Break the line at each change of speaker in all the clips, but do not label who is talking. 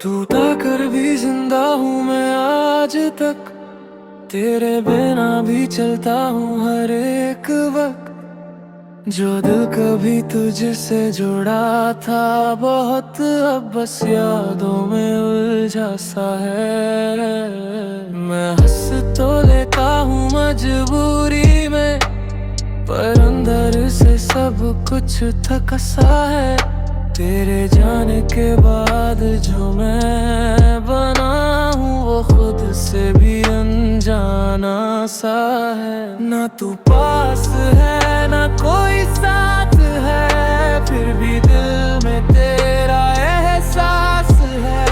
टूटा कर भी जिंदा हूँ मैं आज तक, तेरे बिना भी चलता हूँ हर एक वक्त। जो दिल कभी तुझसे जुड़ा था बहुत, अब बस यादों में उलझा सा है। मैं हंस तो लेता हूँ मजबूरी में, पर अंदर से सब कुछ थका सा है। तेरे जाने के बाद जो मैं बना हूँ वो खुद से भी अनजाना सा है। ना तू पास है ना कोई साथ है, फिर भी दिल में तेरा एहसास है।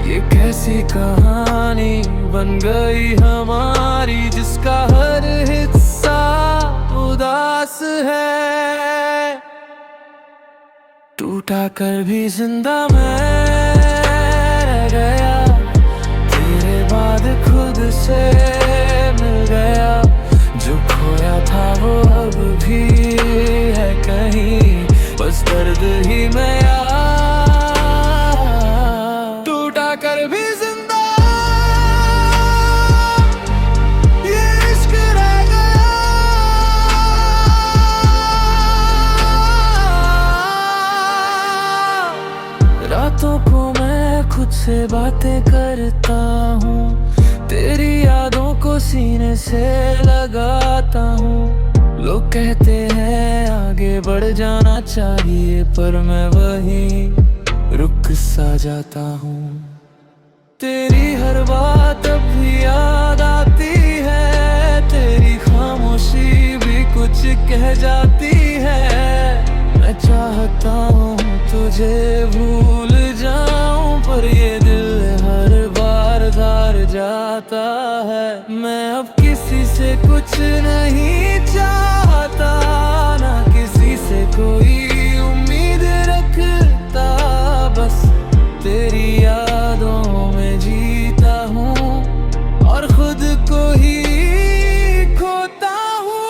ये कैसी कहानी बन गई हमारी, जिसका हर हिस्सा उदास है। टूटा कर भी जिंदा मैं रह गया, तेरे बाद खुद से मिल गया। जो खोया था वो अब भी है कहीं, बस दर्द ही में यार। टूटा कर भी जिंदा ये इश्क रह गया। रातों को मैं खुद से बातें करता हूँ, तेरी यादों को सीने से लगाता हूँ। लोग कहते हैं आगे बढ़ जाना चाहिए, पर मैं वहीं रुक सा जाता हूँ। तेरी हर बात अब भी याद आती है, तेरी खामोशी भी कुछ कह जाती है। मैं चाहता हूँ तुझे भूल जाऊं, पर ये दिल हर बार हार जाता है। मैं अब किसी से कुछ नहीं चाहता, ना किसी से कोई उम्मीद रखता। बस तेरी यादों में जीता हूँ और खुद को ही खोता हूँ।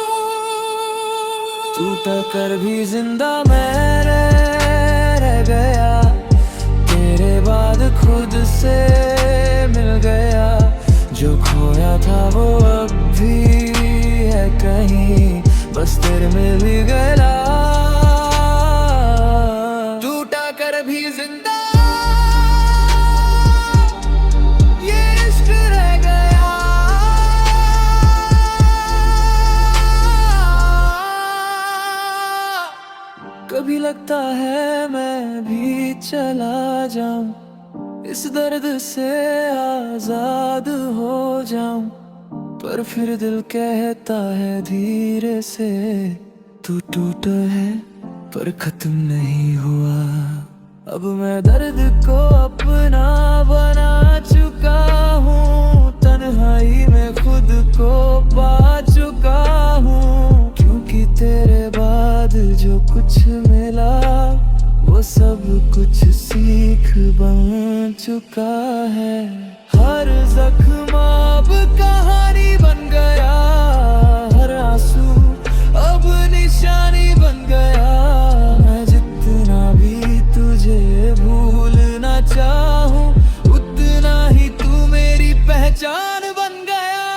टूटा कर भी जिंदा मैं रह गया, तेरे बाद खुद से मिल गया। जो खोया था वो अब भी है कहीं, बस तेरे मिल गया। टूटा कर भी जिंदा ये इश्क रह गया। कभी लगता है मैं भी चला जाऊं, इस दर्द से आजाद हो जाऊं। पर फिर दिल कहता है धीरे से, तू टूटा है पर खत्म नहीं हुआ। अब मैं दर्द को अपना बना चुका हूँ, तन्हाई में खुद को पा चुका हूँ। क्योंकि तेरे बाद जो कुछ मिला वो सब कुछ सीख बन चुका है। हर जख्म अब कहानी बन गया, हर आंसू अब निशानी बन गया। मैं जितना भी तुझे भूलना चाहूं, उतना ही तू मेरी पहचान बन गया।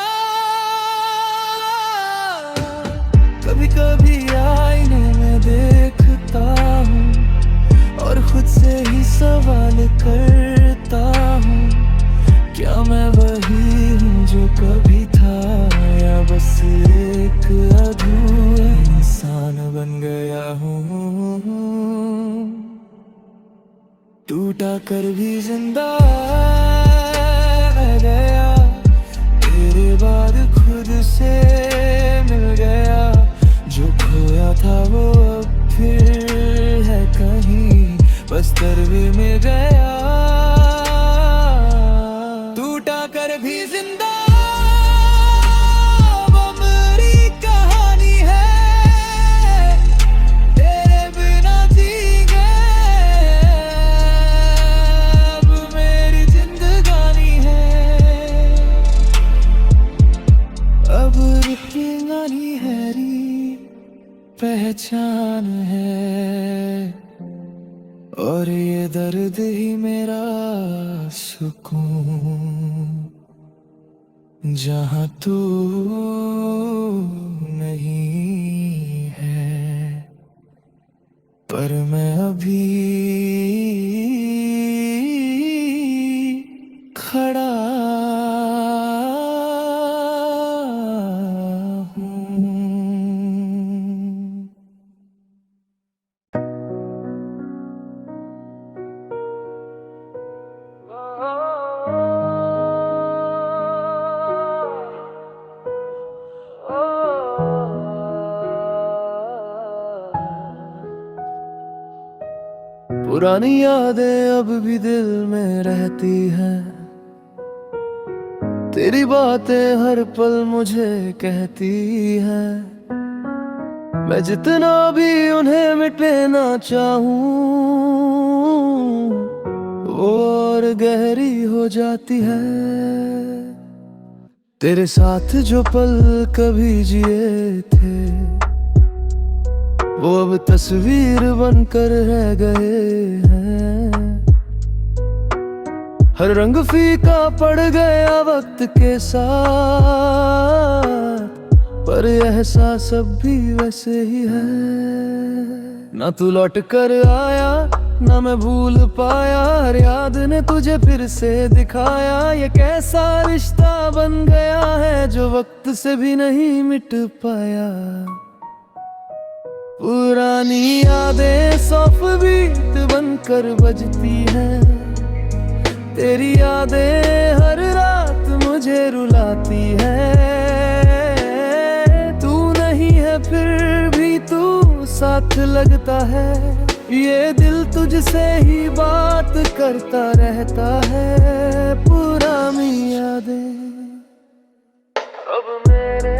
कभी कभी आईने में देखता हूँ और खुद से ही सवाल करता हूँ, क्या मैं वही हूँ जो कभी था, या बस एक अधूरा इंसान बन गया हूँ। टूटा कर भी जिंदा रह गया, तेरे बाद खुद से मिल गया। जो खोया था वो अब फिर है कहीं, बस दर्द में गया। टूटा कर भी जिंदा वो मेरी कहानी है, तेरे बिना जी गए अब मेरी जिंदगानी है। अब रुकना नहीं है, पहचान है और ये दर्द ही मेरा सुकून। जहाँ तू नहीं है, पर मैं अभी खड़ा हूँ। पुरानी यादें अब भी दिल में रहती हैं, तेरी बातें हर पल मुझे कहती हैं। मैं जितना भी उन्हें मिटाना चाहूं, वो और गहरी हो जाती है। तेरे साथ जो पल कभी जिए थे, वो अब तस्वीर बनकर रह गए हैं। हर रंग फीका पड़ गया वक्त के साथ, पर एहसास अब भी वैसे ही है। ना तू लौट कर आया, ना मैं भूल पाया, हर याद ने तुझे फिर से दिखाया। ये कैसा रिश्ता बन गया है जो वक्त से भी नहीं मिट पाया। पुरानी यादें सॉफ्ट बीट बनकर बजती हैं, तेरी यादें हर रात मुझे रुलाती है। तू नहीं है फिर भी तू साथ लगता है, ये दिल तुझसे ही बात करता रहता है। पुरानी यादें अब मेरे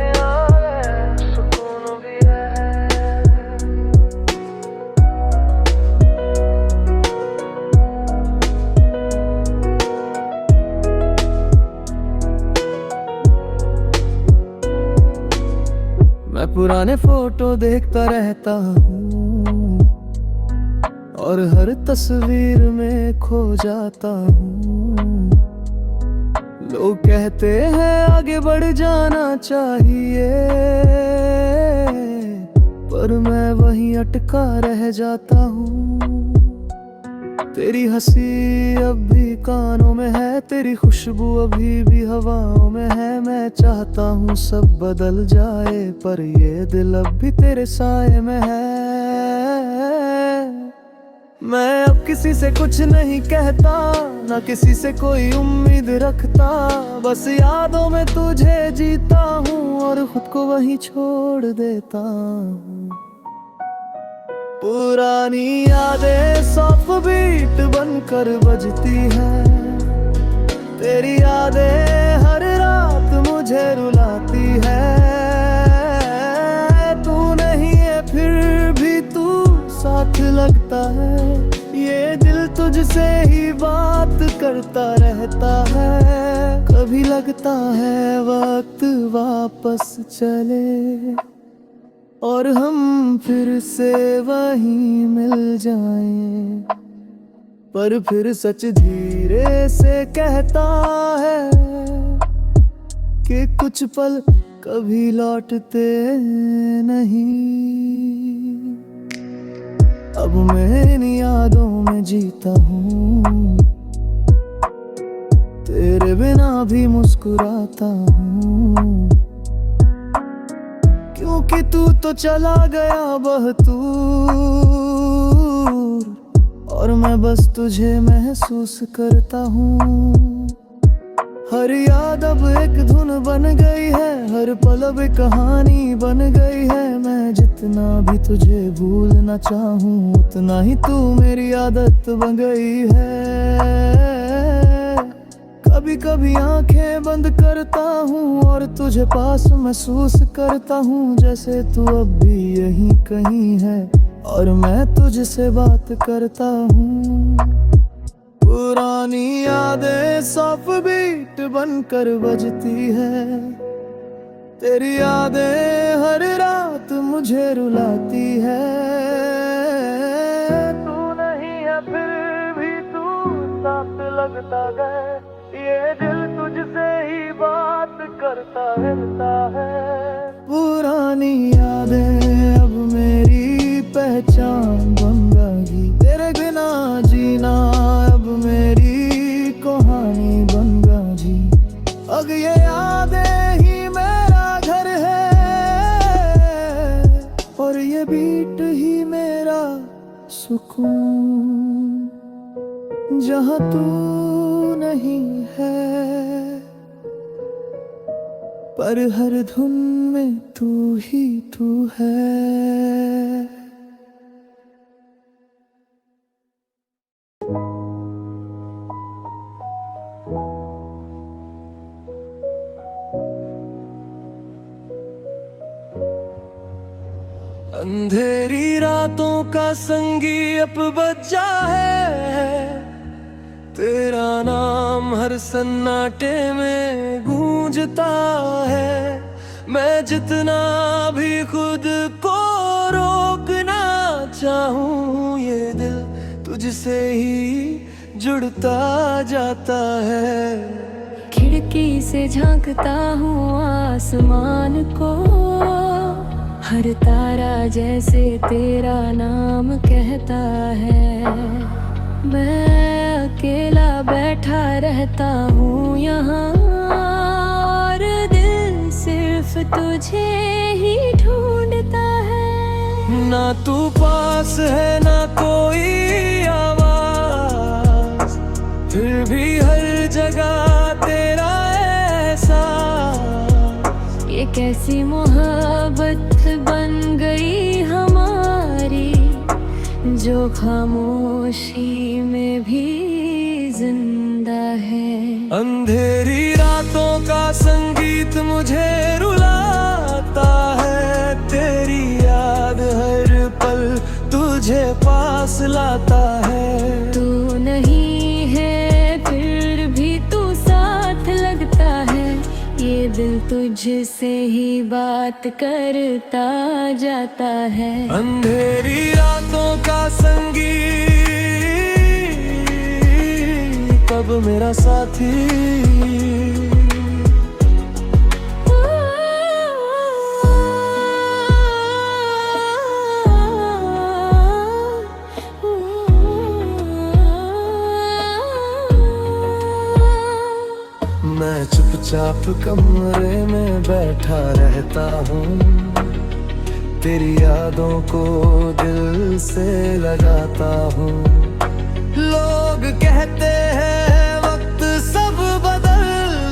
मैं पुराने फोटो देखता रहता हूँ और हर तस्वीर में खो जाता हूँ। लोग कहते हैं आगे बढ़ जाना चाहिए, पर मैं वहीं अटका रह जाता हूँ। तेरी हंसी अब भी कानों में है, तेरी खुशबू अभी भी हवाओं में है। मैं चाहता हूँ सब बदल जाए, पर ये दिल अब भी तेरे साए में है। मैं अब किसी से कुछ नहीं कहता, ना किसी से कोई उम्मीद रखता। बस यादों में तुझे जीता हूँ और खुद को वहीं छोड़ देता हूँ। पुरानी यादें सॉफ्ट बीट बनकर बजती है, तेरी यादें हर रात मुझे रुलाती है। तू नहीं है फिर भी तू साथ लगता है, ये दिल तुझसे ही बात करता रहता है। कभी लगता है वक्त वापस चले और हम फिर से वहीं मिल जाएं, पर फिर सच धीरे से कहता है कि कुछ पल कभी लौटते नहीं। अब मैं इन यादों में जीता हूँ, तेरे बिना भी मुस्कुराता हूँ। क्योंकि तू तो चला गया बहुत दूर, और मैं बस तुझे महसूस करता हूँ। हर याद अब एक धुन बन गई है, हर पल अब एक कहानी बन गई है। मैं जितना भी तुझे भूलना चाहूँ, उतना ही तू मेरी आदत बन गई है। कभी कभी आंखें बंद करता हूँ और तुझे पास महसूस करता हूँ, जैसे तू अब भी यहीं कहीं है और मैं तुझसे बात करता हूँ। पुरानी यादें सॉफ्ट बीट बनकर बजती है, तेरी यादें हर रात मुझे रुलाती है। तू नहीं है लगता गए, ये दिल तुझसे ही बात करता रहता है। पुरानी यादें अब मेरी पहचान बन गई, तेरे बिना जीना अब मेरी कहानी बन गई। अब ये यादें ही मेरा घर है और ये बीट ही मेरा सुकून। जहाँ तू नहीं है पर हर धुन में तू ही तू है। अंधेरी रातों का संगीत बजा है, तेरा नाम हर सन्नाटे में गूंजता है। मैं जितना भी खुद को रोकना चाहूँ, ये दिल तुझसे ही जुड़ता जाता है।
खिड़की से झांकता हूँ आसमान को, हर तारा जैसे तेरा नाम कहता है। मैं अकेला बैठा रहता हूँ यहाँ और दिल सिर्फ तुझे ही ढूंढता है।
ना तू पास है ना कोई आवाज, फिर भी हर जगह तेरा एहसास।
ये कैसी मोहब्बत बन गई हमारी, जो खामोशी में भी जिंदा है।
अंधेरी रातों का संगीत मुझे रुलाता है, तेरी याद हर पल तुझे पास लाता है।
तू नहीं है फिर भी तू साथ लगता है, ये दिल तुझसे ही बात करता जाता है।
अंधेरी रातों का संगीत अब मेरा साथी। मैं चुपचाप कमरे में बैठा रहता हूँ, तेरी यादों को दिल से लगाता हूँ। लोग कहते हैं वक्त सब बदल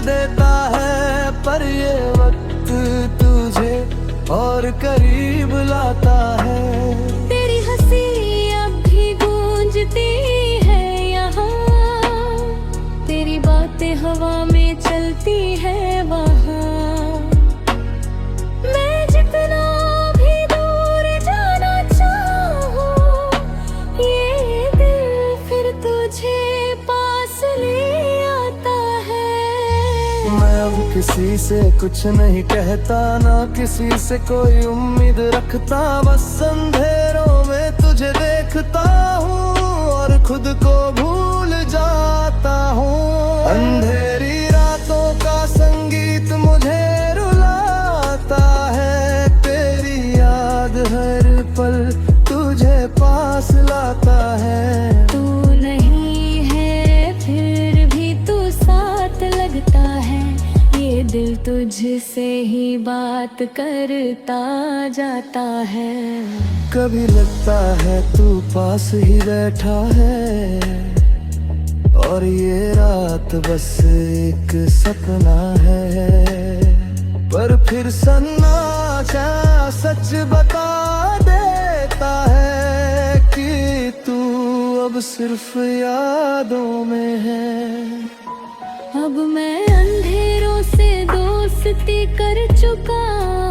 देता है, पर ये वक्त तुझे और करीब लाता है।
तेरी हंसी अब भी गूंजती है यहाँ, तेरी बातें हवा में चलती है वहाँ। मैं जितना भी दूर जाना चाहूँ, ये दिल फिर तुझे पास ले आता है।
मैं अब किसी से कुछ नहीं कहता, ना किसी से कोई उम्मीद रखता। बस अंधेरों में तुझे देखता हूँ और खुद को भूल जाता हूँ। अंधेरी रातों का संगीत मुझे रुलाता है, तेरी याद हर पल तुझे पास लाता है।
तू नहीं है फिर भी तू साथ लगता है, ये दिल तुझसे ही बात करता जाता है।
कभी लगता है तू पास ही बैठा है और ये रात बस एक सपना है, पर फिर सन्नाटा सच बता देता है कि तू अब सिर्फ यादों में है।
अब मैं अंधेरों से दोस्ती कर चुका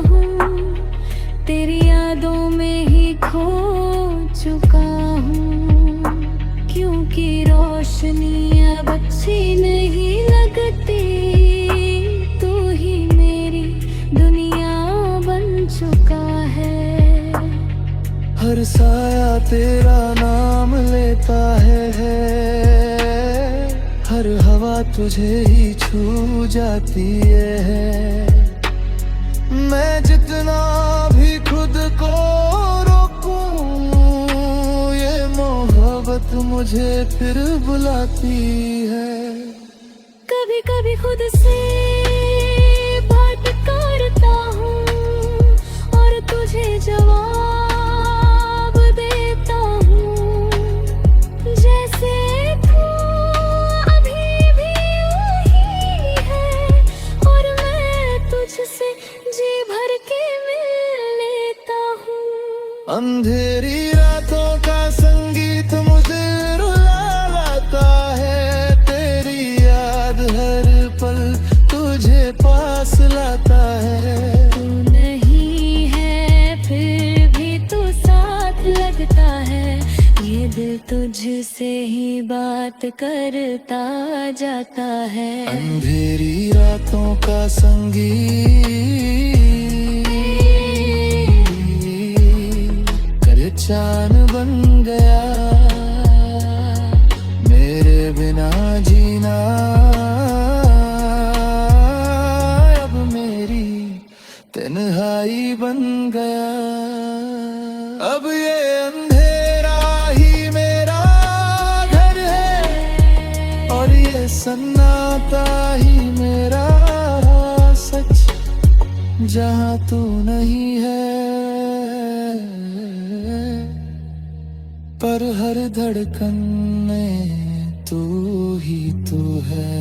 हूँ, तेरी यादों में ही खो चुका हूँ। क्योंकि रोशनी अब अच्छी नहीं लगती, तू ही मेरी दुनिया बन चुका है।
हर साया तेरा नाम लेता है, हर तुझे ही छू जाती है। मैं जितना भी खुद को रोकूं, ये मोहब्बत मुझे फिर बुलाती है।
कभी कभी खुद से बात करता हूँ और तुझे जवाब देता हूँ, जैसे तू अभी भी वही है और मैं तुझसे जी भर के मिल लेता हूँ।
अंधेरी रातों का संगीत मुझे रुला लाता है, तेरी याद हर पल तुझे पास लाता है।
तू नहीं है फिर भी तू साथ लगता है, ये दिल तुझसे ही बात करता जाता है।
अंधेरी रातों का संगीत कर चान बन गया, मेरे बिना जीना अब मेरी तन्हाई बन गया। अब ये अंधेरा ही मेरा घर है और ये सन्नाटा ही मेरा सच, जहाँ तू नहीं है पर हर धड़कन में तू ही तू है।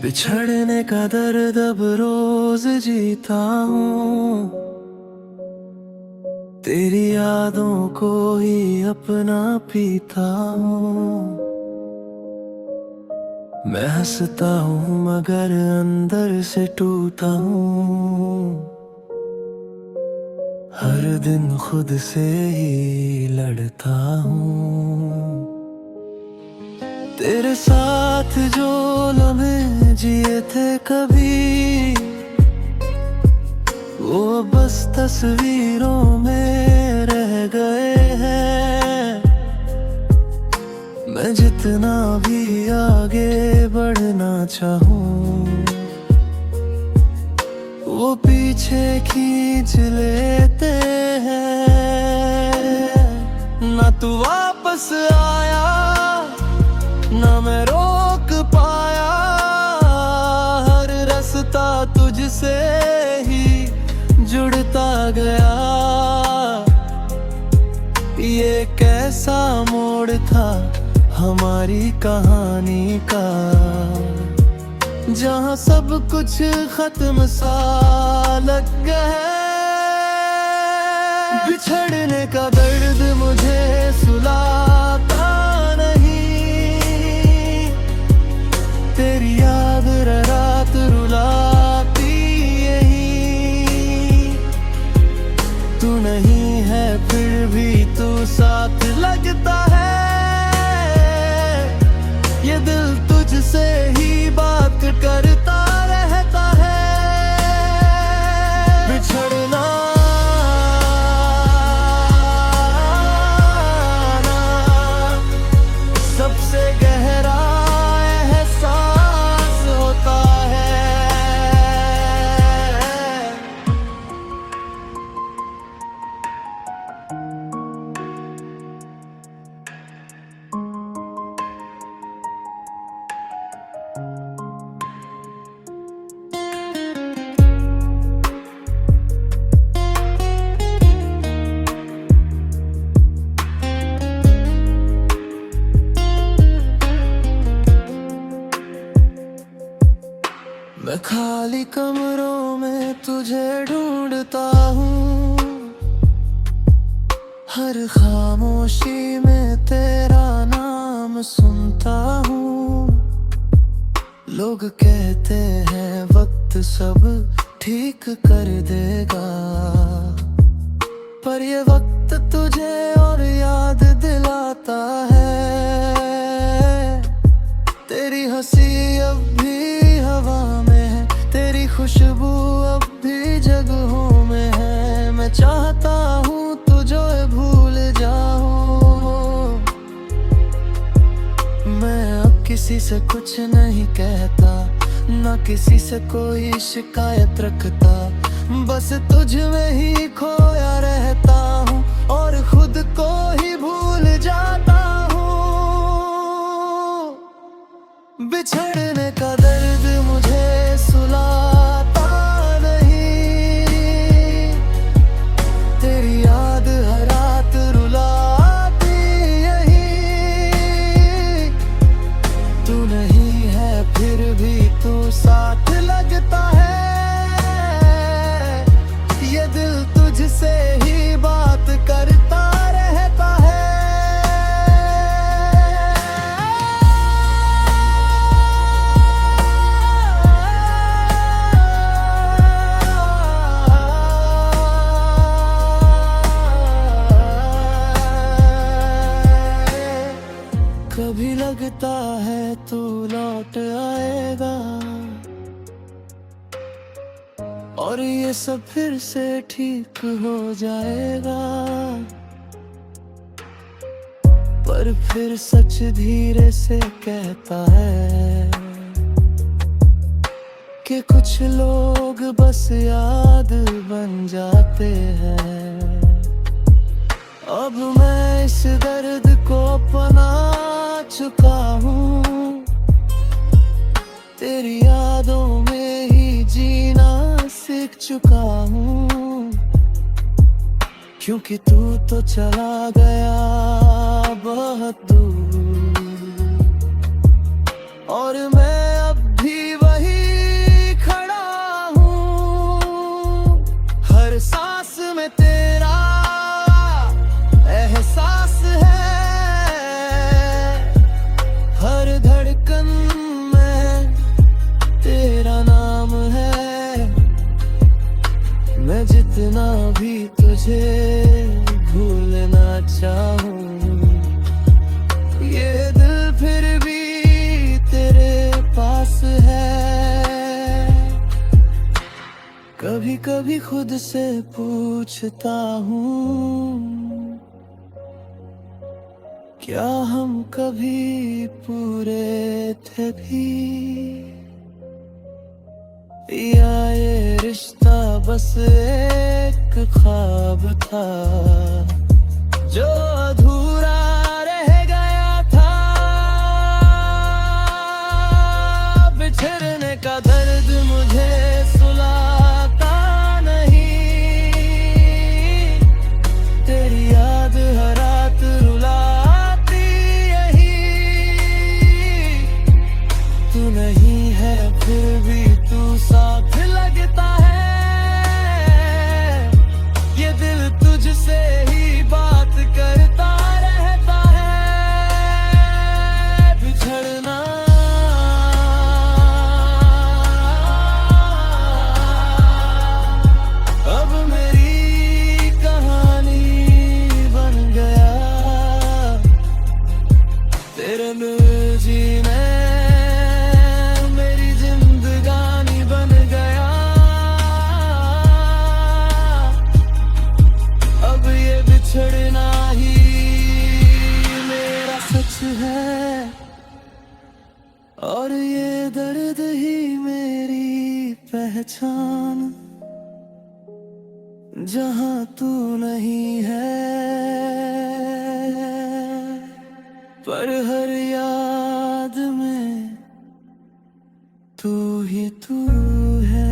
बिछड़ने का दर्द अब रोज जीता हूँ, तेरी यादों को ही अपना पीता हूँ। मैं हंसता हूँ मगर अंदर से टूटा हूँ, हर दिन खुद से ही लड़ता हूँ। तेरे साथ जो लम्हे जिए थे कभी, वो बस तस्वीरों में रह गए हैं। मैं जितना भी आगे बढ़ना चाहूँ, वो पीछे खींच लेते हैं। ना तू वापस आया ना मैं रोक पाया, हर रास्ता तुझसे ही जुड़ता गया। ये कैसा मोड़ था हमारी कहानी का, जहाँ सब कुछ खत्म सा लग गया। बिछड़ने का दर्द मुझे सुलाता नहीं, तेरी याद रात रुलाती यही। तू नहीं है फिर भी तू साथ लगता है, ये दिल तुझसे ही बात करता रहता है। बिछड़ना सबसे गहरा एहसास होता है। मैं खाली कमरों में तुझे ढूंढता हूँ, हर खामोशी में तेरा नाम सुनता हूँ। लोग कहते हैं वक्त सब ठीक कर देगा, पर ये वक्त तुझे और याद दिलाता है। किसी से कुछ नहीं कहता, ना किसी से कोई शिकायत रखता, बस तुझ में ही खोया रहता हूँ और खुद को ही भूल जाता हूँ। बिछड़ने का दर्द मुझे सुलाता नहीं, तेरी याद हर रात रुलाती यही। तू नहीं है फिर भी तू साथ लगता है, ये दिल तुझसे ही बात करता रहता है। कभी लगता है तू लौट आएगा और ये सब फिर से ठीक हो जाएगा, पर फिर सच धीरे से कहता है कि कुछ लोग बस याद बन जाते हैं। अब मैं इस दर्द को अपना चुका हूँ, तेरी यादों में ही जीना सीख चुका हूँ, क्योंकि तू तो चला गया बहुत दूर और मैं अब भी वही खड़ा हूँ। हर सांस में तेरा एहसास है, हर धड़कन में तेरा नाम है। मैं जितना भी तुझे भूलना चाहूँ, ये दिल फिर भी तेरे पास है। कभी कभी खुद से पूछता हूँ, क्या हम कभी पूरे थे भी, या ये रिश्ता बस एक ख्वाब था जो अधूरा रह गया था। बिछड़ने का दर्द मुझे सुलाता नहीं, तेरी याद हर रात रुलाती यही। तू नहीं है फिर भी तू साथ लगता है, ये दिल तुझसे ही बात करता रहता है। बिछड़ना अब मेरी कहानी बन गया, तेरे मिल जीने बिछड़ना ही मेरा सच है और ये दर्द ही मेरी पहचान। जहाँ तू नहीं है पर हर याद में तू ही तू है।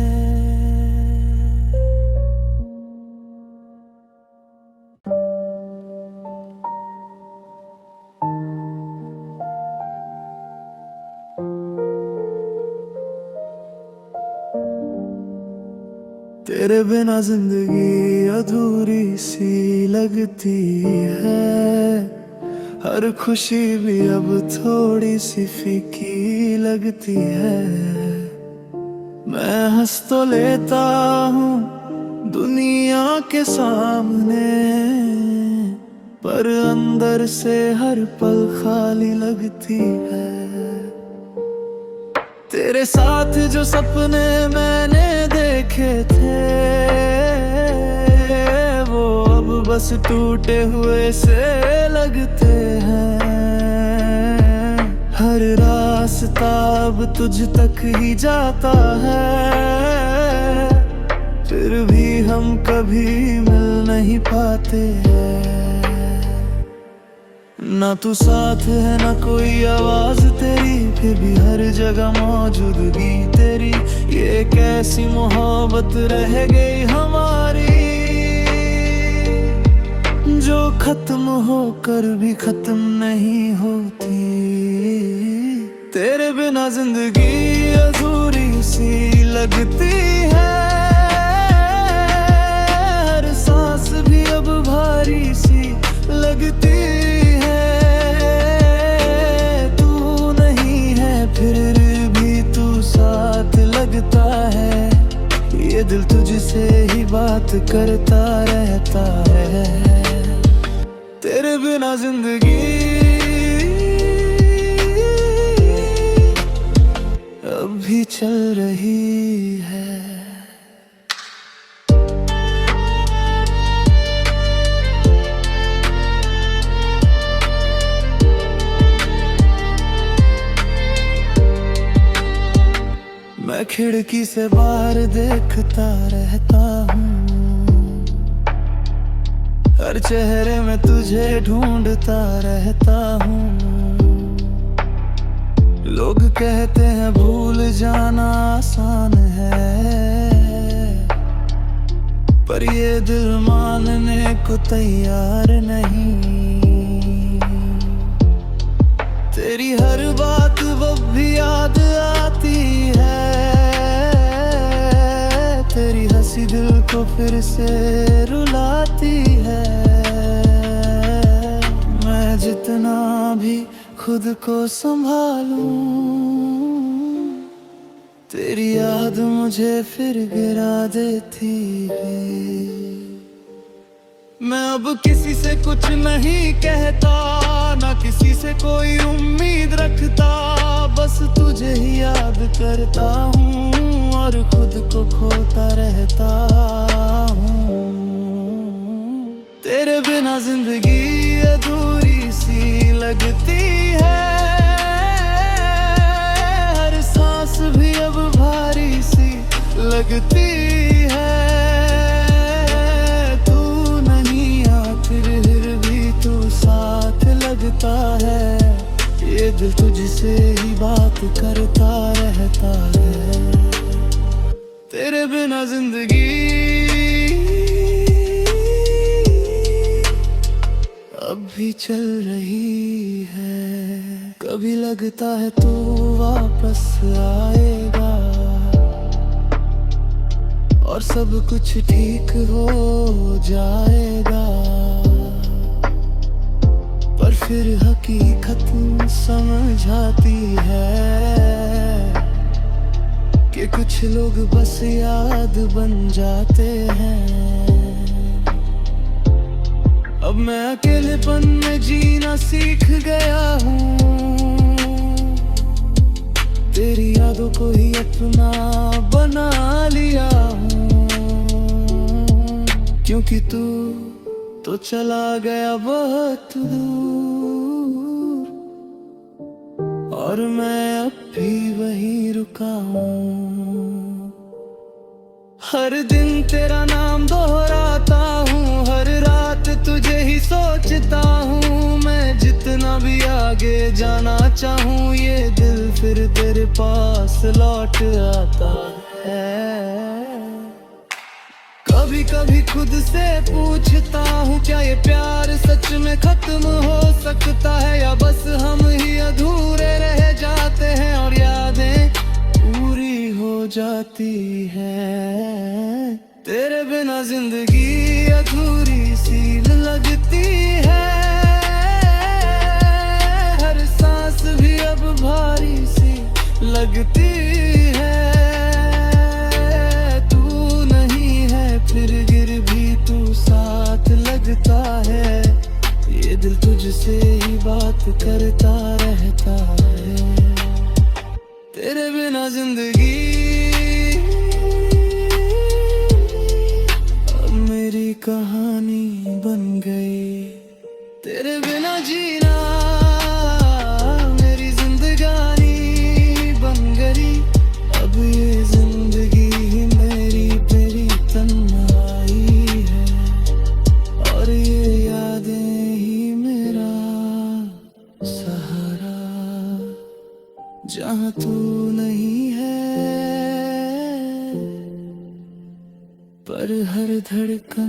तेरे बिना जिंदगी अधूरी सी लगती है, हर खुशी भी अब थोड़ी सी फीकी लगती है। मैं हंस तो लेता हूँ दुनिया के सामने, पर अंदर से हर पल खाली लगती है। तेरे साथ जो सपने मैंने देखे थे, वो अब बस टूटे हुए से लगते हैं। हर रास्ता अब तुझ तक ही जाता है, फिर भी हम कभी मिल नहीं पाते हैं। ना तू साथ है ना कोई आवाज तेरी, फिर भी हर जगह मौजूदगी तेरी। ये कैसी मोहब्बत रह गई हमारी, जो खत्म होकर भी खत्म नहीं होती। तेरे बिना जिंदगी अधूरी सी लगती है, हर सांस भी अब भारी सी लगती है। तू नहीं है फिर भी तू साथ लगता है, ये दिल तुझसे ही बात करता रहता है। तेरे बिना जिंदगी अब भी चल रही है। मैं खिड़की से बाहर देखता रहता हूँ, हर चेहरे में तुझे ढूंढता रहता हूँ। लोग कहते हैं भूल जाना आसान है, पर ये दिल मानने को तैयार नहीं। तेरी हर बात अब भी याद आती है, तेरी हंसी दिल को फिर से रुलाती है। मैं जितना भी खुद को संभालूं, तेरी याद मुझे फिर गिरा देती है। मैं अब किसी से कुछ नहीं कहता, ना किसी से कोई उम्मीद रखता, बस तुझे ही याद करता हूँ और खुद को खोता रहता हूँ। तेरे बिना जिंदगी अधूरी सी लगती है, हर सांस भी अब भारी सी लगती है। लगता है ये दिल तुझसे ही बात करता रहता है। तेरे बिना जिंदगी अब भी चल रही है। कभी लगता है तू वापस आएगा और सब कुछ ठीक हो जाएगा, पर फिर हकीकत समझाती है कि कुछ लोग बस याद बन जाते हैं। अब मैं अकेलेपन में जीना सीख गया हूँ, तेरी यादों को ही अपना बना लिया हूँ। क्योंकि तू तो चला गया बहुत दूर, और मैं अब भी वहीं रुका हूँ। हर दिन तेरा नाम दोहराता हूँ, हर रात तुझे ही सोचता हूँ। मैं जितना भी आगे जाना चाहूँ, ये दिल फिर तेरे पास लौट आता है। कभी कभी खुद से पूछता हूँ, क्या ये प्यार सच में खत्म हो सकता है, या बस हम ही अधूरे रह जाते हैं और यादें पूरी हो जाती हैं। तेरे बिना जिंदगी अधूरी सी लगती है, हर सांस भी अब भारी सी लगती है। फिर गिर भी तू साथ लगता है, ये दिल तुझसे ही बात करता रहता है। तेरे बिना जिंदगी अब मेरी कहानी बन गई। तेरे बिना जीना मेरी जिंदगी जहाँ तू नहीं है, पर हर धड़कन